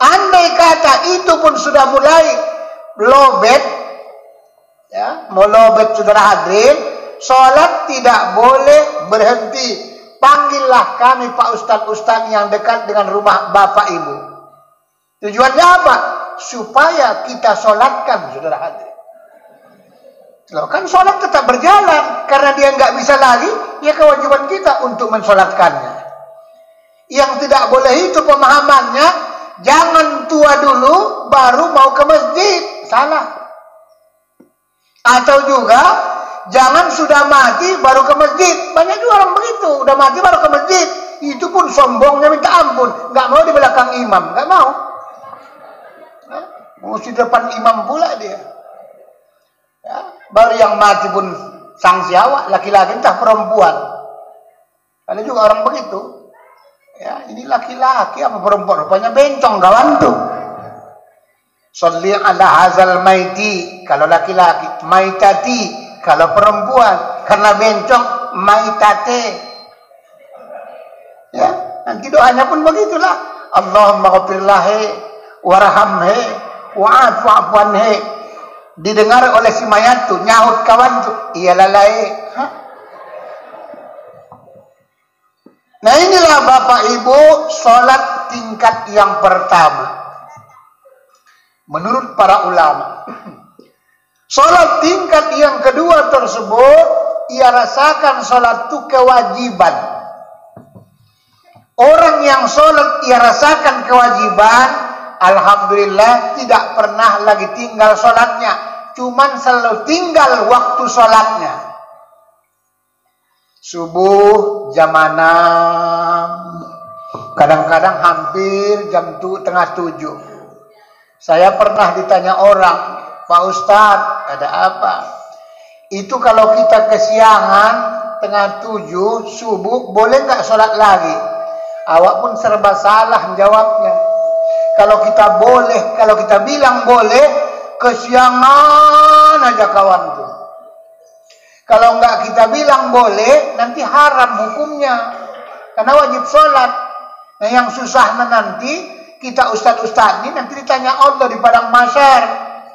Andai kata itu pun sudah mulai lobet, ya, mau lobet saudara hadirin, sholat tidak boleh berhenti. Panggillah kami Pak Ustadz yang dekat dengan rumah Bapak Ibu. Tujuannya apa? Supaya kita sholatkan, saudara hadirin. Loh, kan sholat tetap berjalan. Karena dia nggak bisa lagi, ya kewajiban kita untuk mensolatkannya. Yang tidak boleh itu pemahamannya, jangan tua dulu baru mau ke masjid. Salah. Atau juga Jangan sudah mati baru ke masjid. Banyak juga orang begitu, udah mati baru ke masjid. Itu pun sombongnya minta ampun. Nggak mau di belakang imam, nggak mau. Mesti depan imam pula dia. Ya, baru yang mati pun sanksi awak, laki-laki entah perempuan. Ada juga orang begitu. Ya, ini laki-laki apa perempuan, rupanya bencong kawan tuh. Sholli ala hazal maiti kalau laki-laki, maitati kalau perempuan, karena bencong maitate. Ya, nanti doanya pun begitulah. Allahumma ghafirlahi warhamhe wa'afu afwanhe. Didengar oleh si mayat tuh, nyaut kawan tuh, iyalah lae. Nah inilah Bapak Ibu sholat tingkat yang pertama menurut para ulama. Sholat tingkat yang kedua tersebut ia rasakan sholat itu kewajiban. Orang yang sholat ia rasakan kewajiban, alhamdulillah tidak pernah lagi tinggal sholatnya, cuman selalu tinggal waktu sholatnya. Subuh jam 6, kadang-kadang hampir jam tengah 7. Saya pernah ditanya orang, Pak Ustadz, ada apa? Itu kalau kita kesiangan tengah 7 subuh, boleh nggak sholat lagi? Awak pun serba salah jawabnya. Kalau kita boleh, kalau kita bilang boleh, kesiangan aja kawan tuh. Kalau nggak kita bilang boleh, nanti haram hukumnya. Karena wajib sholat. Nah yang susahnya nanti, kita ustad-ustad ini nanti ditanya Allah di padang mahsyar.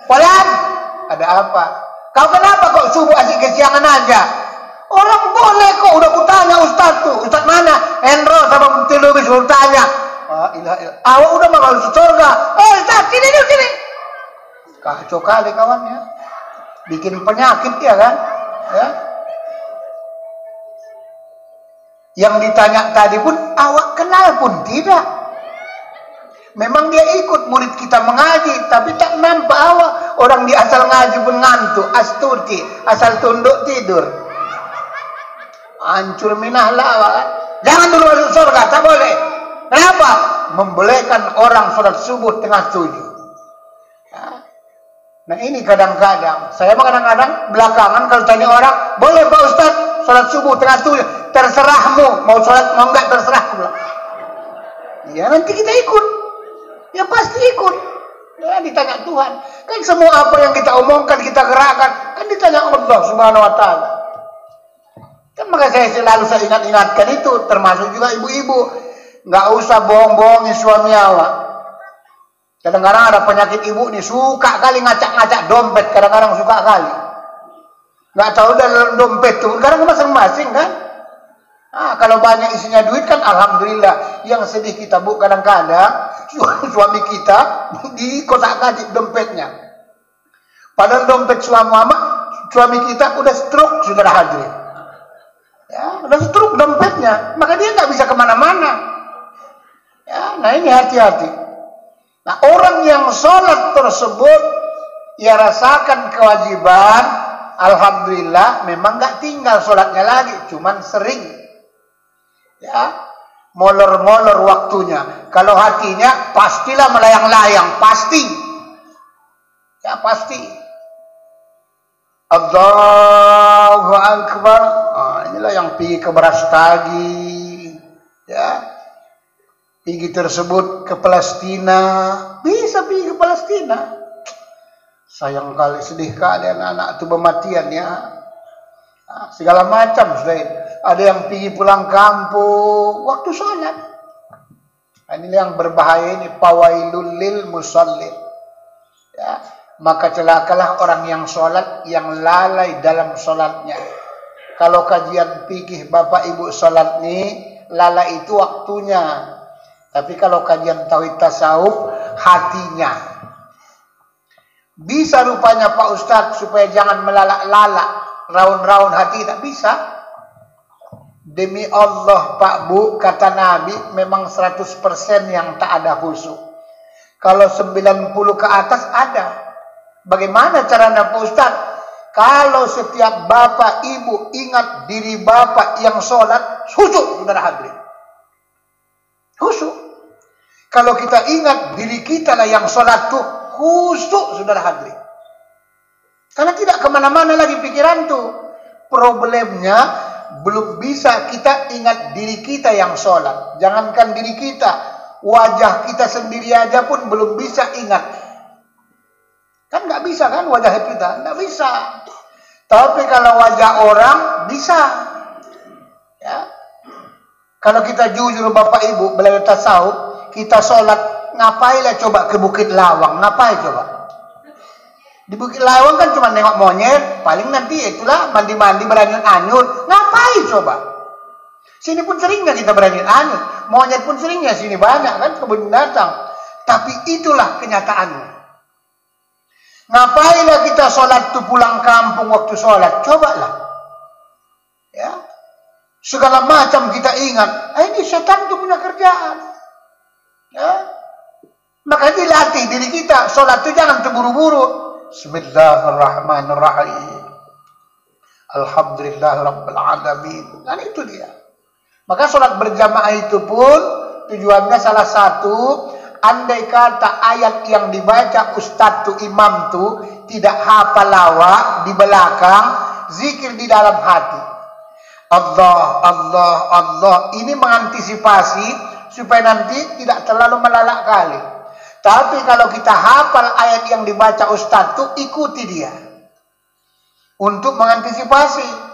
Fulan, ada apa? Kau kenapa kok subuh asik kesiangan aja? Orang boleh kok, udah kutanya ustad tuh. Ustad mana? Hendro sama Tilubis suruh tanya. Awak udah mau masuk surga. Ustad, sini. Kacau kali kawannya. Bikin penyakit ya kan? Ya. Yang ditanya tadi pun awak kenal pun tidak. Memang dia ikut murid kita mengaji, tapi tak nampak awak. Orang di asal ngaji pun ngantuk, asturti, asal tunduk tidur. Hancur minahlah awak. Jangan dulu masuk surga, tak boleh. Kenapa? Membolehkan orang sholat subuh tengah 7. Ya. Nah ini kadang-kadang, saya kadang-kadang belakangan kalau tanya orang, boleh Pak Ustaz sholat subuh tengah 7, terserahmu, mau sholat mau enggak terserahmu. Ya nanti kita ikut, ya pasti ikut. Ya ditanya Tuhan, kan semua apa yang kita omongkan, kita gerakkan, kan ditanya Allah Subhanahu Wa Taala. Kan maka saya selalu ingatkan itu, termasuk juga ibu-ibu, nggak usah bohong-bohongin suami awak. Kadang-kadang ada penyakit ibu nih, suka kali ngacak-ngacak dompet, kadang-kadang suka kali. Nggak tahu dalam dompet tuh, kadang masing-masing kan. Nah, kalau banyak isinya duit kan alhamdulillah. Yang sedih kita bu, kadang-kadang suami kita di kotak-katik dompetnya. Padahal dompet suami kita udah stroke, saudara hadirin. Ya, udah stroke dompetnya, maka dia nggak bisa kemana-mana. Ya, nah ini hati-hati. Nah orang yang sholat tersebut ia rasakan kewajiban, alhamdulillah memang nggak tinggal sholatnya lagi, cuman sering ya molor-molor waktunya. Kalau hatinya pastilah melayang-layang, pasti ya pasti. Allahu Akbar. Inilah yang pergi ke Brastagi ya. Pergi tersebut ke Palestina, bisa pergi ke Palestina. Sayang kali, sedih kali anak-anak itu bermatian ya. Nah, segala macam sudah. Ada yang pergi pulang kampung waktu sholat. Nah, ini yang berbahaya ini, fawailul lil musallin. Ya, maka celakalah orang yang sholat yang lalai dalam sholatnya. Kalau kajian fikih Bapak Ibu sholat nih, lalai itu waktunya. Tapi kalau kajian tauhid tasawuf, hatinya. Bisa rupanya Pak Ustadz supaya jangan melalak-lalak, raun-raun hati, tak bisa. Demi Allah Pak Bu, kata Nabi, memang 100% yang tak ada khusyuk. Kalau 90 ke atas ada. Bagaimana caranya Pak Ustadz? Kalau setiap bapak ibu ingat diri bapak yang sholat, khusyuk saudara hadirin. Khusyuk. Kalau kita ingat diri kita lah yang sholat tuh, khusyuk saudara hadirin. Karena tidak kemana-mana lagi pikiran tuh. Problemnya belum bisa kita ingat diri kita yang sholat. Jangankan diri kita, wajah kita sendiri aja pun belum bisa ingat. Kan nggak bisa kan wajah kita, nggak bisa. Tapi kalau wajah orang bisa. Ya. Kalau kita jujur bapak ibu belajar tasawuf, kita sholat ngapain lah coba ke Bukit Lawang, ngapain coba? Di Bukit Lawang kan cuma nengok monyet, paling nanti itulah mandi-mandi beranyun-anyun, ngapain coba? Sini pun seringnya kita beranyun-anyun, monyet pun seringnya sini banyak kan kebun binatang. Tapi itulah kenyataannya. Ngapainlah kita sholat tuh pulang kampung waktu sholat? Cobalah. Ya. Segala macam kita ingat. Ini setan tuh punya kerjaan. Ya. Maka dilatih diri kita. Sholat itu jangan terburu-buru. Bismillahirrahmanirrahim. Alhamdulillahirrabbilalamin. Dan itu dia. Maka sholat berjamaah itu pun tujuannya salah satu, andai kata ayat yang dibaca ustadz tu imam tu tidak hafal lawak di belakang, zikir di dalam hati. Allah, Allah, Allah. Ini mengantisipasi supaya nanti tidak terlalu melalak kali. Tapi kalau kita hafal ayat yang dibaca ustadz tu, ikuti dia untuk mengantisipasi.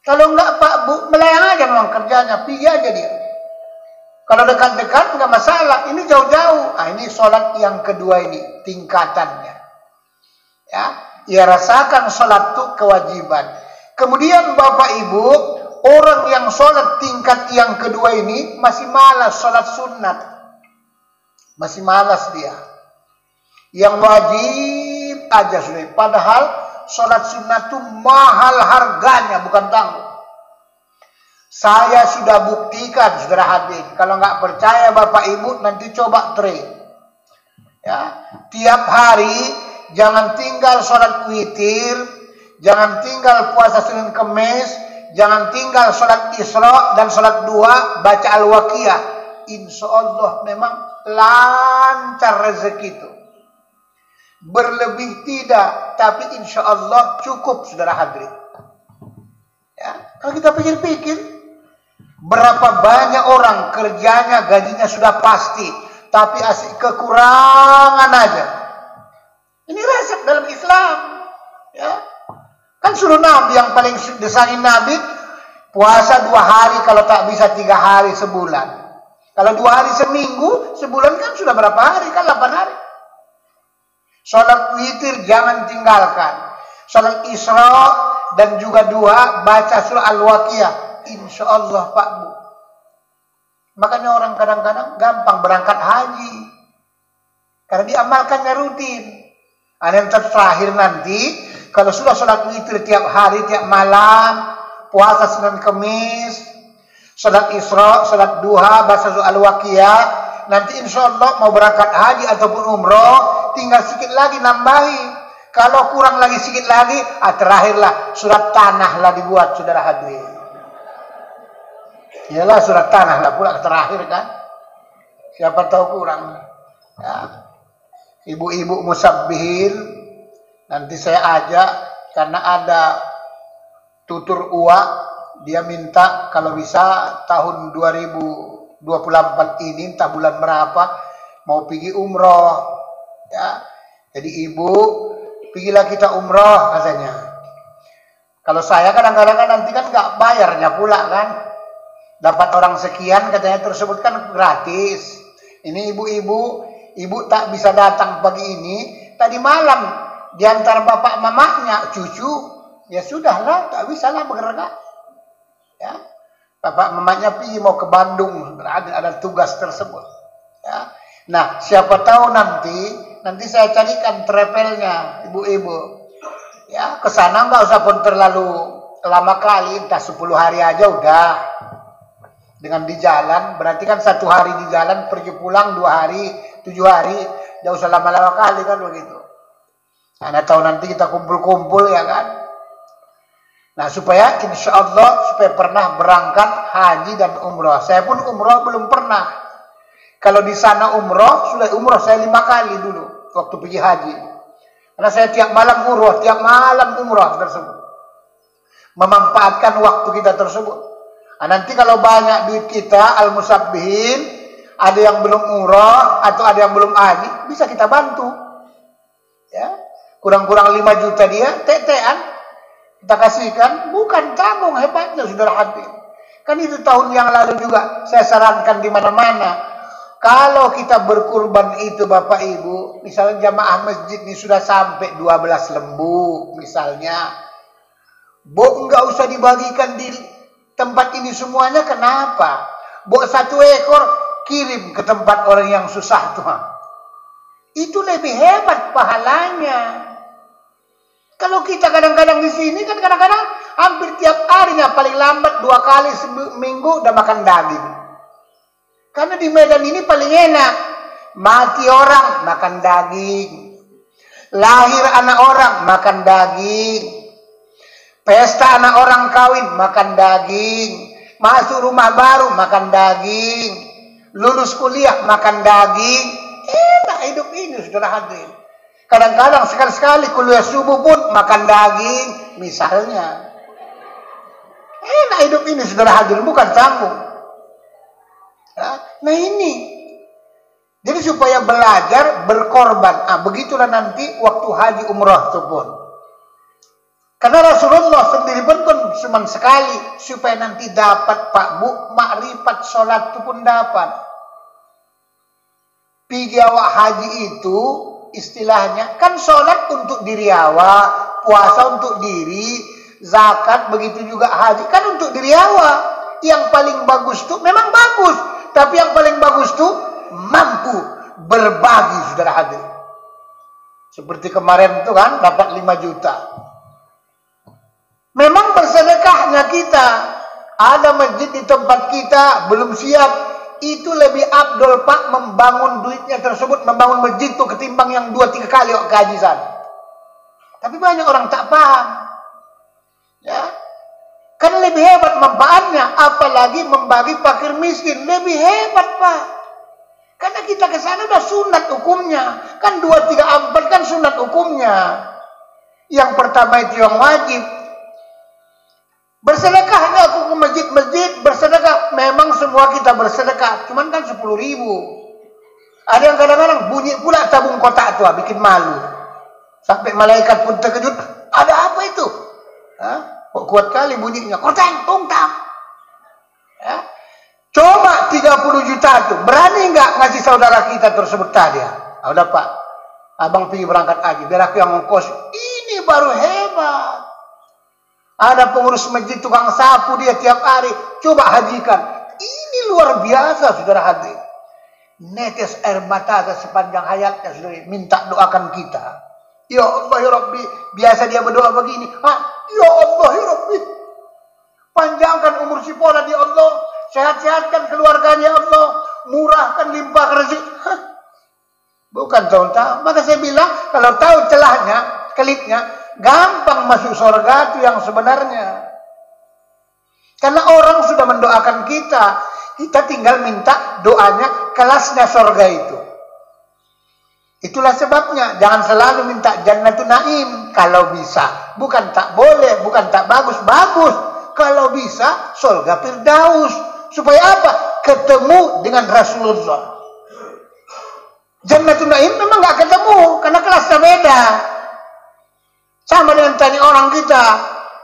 Kalau enggak Pak Bu, melayang aja memang kerjanya, pergi aja dia. Kalau dekat-dekat nggak masalah, ini jauh-jauh. Nah, ini sholat yang kedua ini tingkatannya. Ya, ia rasakan sholat itu kewajiban. Kemudian Bapak Ibu, orang yang sholat tingkat yang kedua ini masih malas sholat sunat, masih malas dia. Yang wajib aja sudah. Padahal sholat sunat itu mahal harganya, bukan tanggung. Saya sudah buktikan, saudara hadir. Kalau nggak percaya Bapak Ibu, nanti coba try. Ya, tiap hari jangan tinggal sholat witir, jangan tinggal puasa Senin Kemis, jangan tinggal sholat Isra dan sholat duha, baca Al-Waqiah. Insya Allah memang lancar rezeki itu. Berlebih tidak, tapi insya Allah cukup, saudara hadir. Ya, kalau kita pikir-pikir, berapa banyak orang kerjanya gajinya sudah pasti, tapi asik kekurangan aja. Ini resep dalam Islam. Ya. Kan suruh Nabi yang paling desain Nabi, puasa 2 hari, kalau tak bisa 3 hari sebulan. Kalau 2 hari seminggu, sebulan kan sudah berapa hari? Kan 8 hari. Sholat witir jangan tinggalkan. Sholat Isra dan juga duha, baca surah Al-Waqiah. Insya Allah Pak Bu. Makanya orang kadang-kadang gampang berangkat haji, karena diamalkannya rutin. Yang terakhir nanti, kalau sudah sholat witir tiap hari, tiap malam, puasa Senin Kemis, sholat Isra, sholat duha, baca surah Al-Waqiah, nanti insya Allah mau berangkat haji ataupun umroh, tinggal sedikit lagi nambahi. Kalau kurang lagi sedikit lagi, terakhirlah surat tanah lah dibuat, saudara hadirin. Iyalah surat tanah lah pula terakhir kan. Siapa tahu kurang. Ya. Ibu-ibu musabbihin, nanti saya ajak, karena ada tutur uak, dia minta kalau bisa tahun 2024 ini, entah bulan berapa, mau pergi umroh. Ya. Jadi ibu, pergilah kita umroh katanya. Kalau saya kadang-kadang kan nanti kan nggak bayarnya pula kan. Dapat orang sekian katanya tersebut kan gratis. Ini ibu-ibu, ibu tak bisa datang pagi ini, tadi malam diantar bapak mamanya, cucu, ya sudahlah, tak bisa lah bergerak. Ya, bapak mamanya pergi mau ke Bandung, ada tugas tersebut. Ya, nah siapa tahu nanti saya carikan travelnya, ibu-ibu. Ya, kesana nggak usah pun terlalu lama kali, entah 10 hari aja udah. Dengan di jalan, berarti kan 1 hari di jalan, pergi pulang 2 hari, 7 hari, jauh usah lama-lama kali kan begitu. Anda tahu nanti kita kumpul-kumpul ya kan. Nah supaya insya Allah supaya pernah berangkat haji dan umroh. Saya pun umroh belum pernah. Kalau di sana umroh, sudah umroh saya 5 kali dulu waktu pergi haji. Karena saya tiap malam umroh tersebut. Memanfaatkan waktu kita tersebut. Nah, nanti kalau banyak duit kita al-musabbihin, ada yang belum umroh atau ada yang belum haji, bisa kita bantu. Ya. Kurang-kurang 5 juta dia, tetean kita kasihkan, bukan tanggung, hebatnya saudara hadir. Kan itu tahun yang lalu juga saya sarankan di mana-mana. Kalau kita berkurban itu Bapak Ibu, misalnya jamaah masjid ini sudah sampai 12 lembu misalnya, enggak usah dibagikan di tempat ini semuanya, kenapa? 1 ekor kirim ke tempat orang yang susah tuh. Itu lebih hebat pahalanya. Kalau kita kadang-kadang di sini kan kadang-kadang hampir tiap harinya paling lambat 2 kali seminggu udah makan daging. Karena di Medan ini paling enak. Mati orang makan daging. Lahir anak orang makan daging. Pesta anak orang kawin makan daging. Masuk rumah baru makan daging. Lulus kuliah makan daging. Enak hidup ini saudara hadirin. Kadang-kadang sekali-sekali kuliah subuh pun makan daging, misalnya. Enak hidup ini saudara hadirin, bukan tanggung. Nah ini. Jadi supaya belajar berkorban. Begitulah nanti waktu haji umrah itu pun. Karena Rasulullah sendiri pun cuma sekali. Supaya nanti dapat Pak Bu, makrifat sholat itu pun dapat. Pergi awak haji itu istilahnya kan sholat untuk diri awak, puasa untuk diri, zakat begitu juga haji kan untuk diri awak. Yang paling bagus tuh memang bagus, tapi yang paling bagus tuh mampu berbagi saudara hadir. Seperti kemarin tuh kan dapat 5 juta. Memang bersedekahnya kita. Ada masjid di tempat kita belum siap. Itu lebih abdol Pak membangun duitnya tersebut, membangun masjid itu ketimbang yang 2-3 kali ke haji sana. Tapi banyak orang tak paham. Ya. Kan lebih hebat manfaatnya, apalagi membagi fakir miskin, lebih hebat Pak. Karena kita ke sana udah sunat hukumnya. Kan 2, 3, 4 kan sunat hukumnya. Yang pertama itu yang wajib. Bersedekahnya aku ke masjid-masjid, bersedekah. Memang semua kita bersedekah, cuman kan 10.000. Ada yang kadang-kadang bunyi pula tabung kotak tua, bikin malu. Sampai malaikat pun terkejut, ada apa itu? Kok kuat kali bunyinya, koteng, tungtang. Ya. Coba 30 juta itu, berani nggak ngasih saudara kita tersebut tadi? Udah Pak, abang pergi berangkat haji, biar aku yang ngongkos. Ini baru hebat. Ada pengurus masjid tukang sapu dia tiap hari. Coba hajikan. Ini luar biasa saudara hadir. Netes air mata sepanjang hayatnya saudara. Minta doakan kita. Ya Allah ya Rabbi. Biasa dia berdoa begini. Ya Allah ya Rabbi. Panjangkan umur si Polan ya Allah. Sehat-sehatkan keluarganya ya Allah. Murahkan limpahkan rezeki. Bukan tahu-tahu. Maka saya bilang kalau tahu celahnya, kelitnya, gampang masuk surga itu yang sebenarnya. Karena orang sudah mendoakan kita. Kita tinggal minta doanya kelasnya surga itu. Itulah sebabnya. Jangan selalu minta Jannatun Naim. Kalau bisa. Bukan tak boleh. Bukan tak bagus. Bagus. Kalau bisa surga Firdaus. Supaya apa? Ketemu dengan Rasulullah. Jannatun Naim memang gak ketemu. Karena kelasnya beda. Sama dengan tanya orang kita,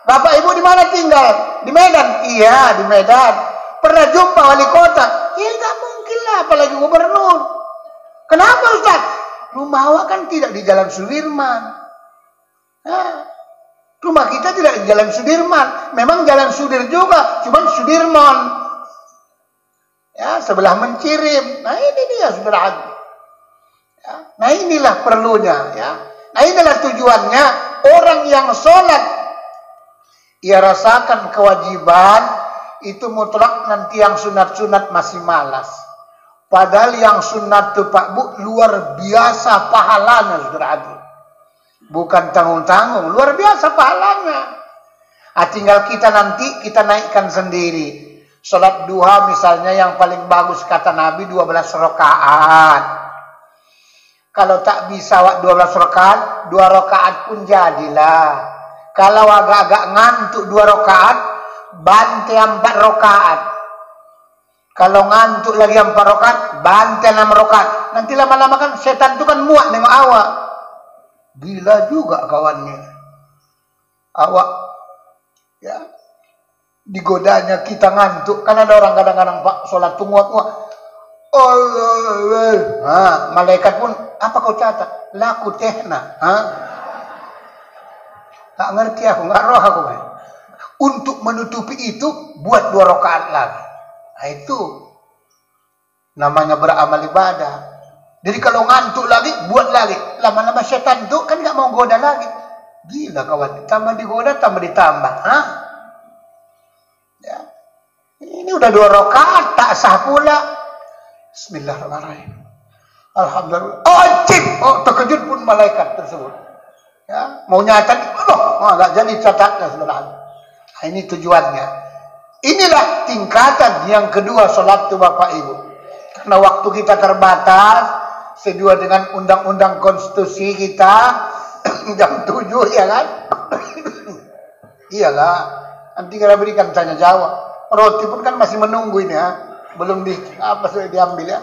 Bapak Ibu di mana tinggal? Di Medan? Iya, di Medan. Pernah jumpa wali kota? Ya nggak mungkin lah, apalagi gubernur. Kenapa Ustaz? Rumah awak kan tidak di Jalan Sudirman. Rumah kita tidak di Jalan Sudirman. Memang Jalan Sudir juga, cuman Sudirman. Ya, sebelah Mencirim. Nah ini dia saudara. Ya, nah inilah perlunya. Ya. Nah inilah tujuannya. Orang yang sholat, ia rasakan kewajiban, itu mutlak. Nanti yang sunat-sunat masih malas. Padahal yang sunat itu Pak Bu, luar biasa pahalanya saudara. Bukan tanggung-tanggung, luar biasa pahalanya. Tinggal kita nanti kita naikkan sendiri. Salat duha misalnya yang paling bagus kata Nabi 12 rakaat. Kalau tak bisa 12 rakaat, 2 rakaat pun jadilah. Kalau agak-agak ngantuk 2 rakaat, bantai 4 rakaat. Kalau ngantuk lagi 4 rakaat, bantai 6 rakaat. Nanti lama-lama kan setan itu kan muak nengok awak. Gila juga kawannya. Awak ya digodanya kita ngantuk. Kan ada orang kadang-kadang Pak sholat tuh nguak-nguak. Malaikat pun apa kau catat? Laku tehna. Tak ngerti aku, nggak roh aku. Untuk menutupi itu buat 2 rakaat lagi. Nah itu namanya beramal ibadah. Jadi kalau ngantuk lagi, buat lagi. Lama-lama setan itu kan nggak mau goda lagi. Gila kawan, tambah digoda, tambah ditambah. Ya. Ini udah 2 rakaat, tak sah pula. Bismillahirrahmanirrahim. Alhamdulillah. Terkejut pun malaikat tersebut. Ya, mau nyatat, nggak jadi catatnya saudara. Nah, ini tujuannya. Inilah tingkatan yang kedua salat itu Bapak Ibu. Karena waktu kita terbatas. Sesuai dengan undang-undang konstitusi kita jam 7 ya kan. Iyalah, nanti kita berikan tanya jawab. Roti pun kan masih menunggu ini ya, belum sudah diambil ya.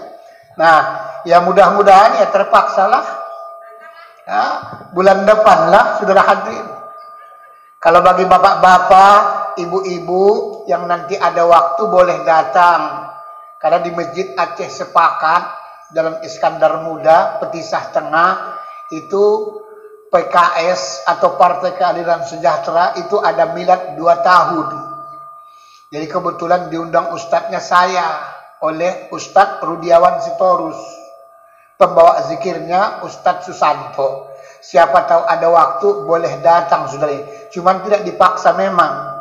Nah, ya mudah-mudahan ya terpaksa lah. Ya, bulan depan lah saudara hadirin. Kalau bagi bapak-bapak, ibu-ibu yang nanti ada waktu boleh datang. Karena di Masjid Aceh Sepakat Jalan Iskandar Muda, Petisah Tengah, itu PKS atau Partai Keadilan Sejahtera itu ada milad 2 tahun. Jadi kebetulan diundang ustadznya saya oleh Ustadz Rudiawan Sitorus. Pembawa zikirnya Ustadz Susanto. Siapa tahu ada waktu boleh datang saudari. Cuman tidak dipaksa memang.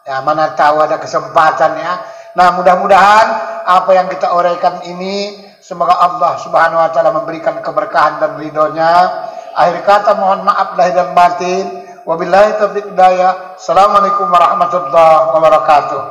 Ya mana tahu ada kesempatan ya. Nah mudah-mudahan apa yang kita uraikan ini semoga Allah Subhanahu wa taala memberikan keberkahan dan ridhonya. Akhir kata mohon maaf lahir dan batin. Wabillahi taufiq hidayah. Assalamualaikum warahmatullahi wabarakatuh.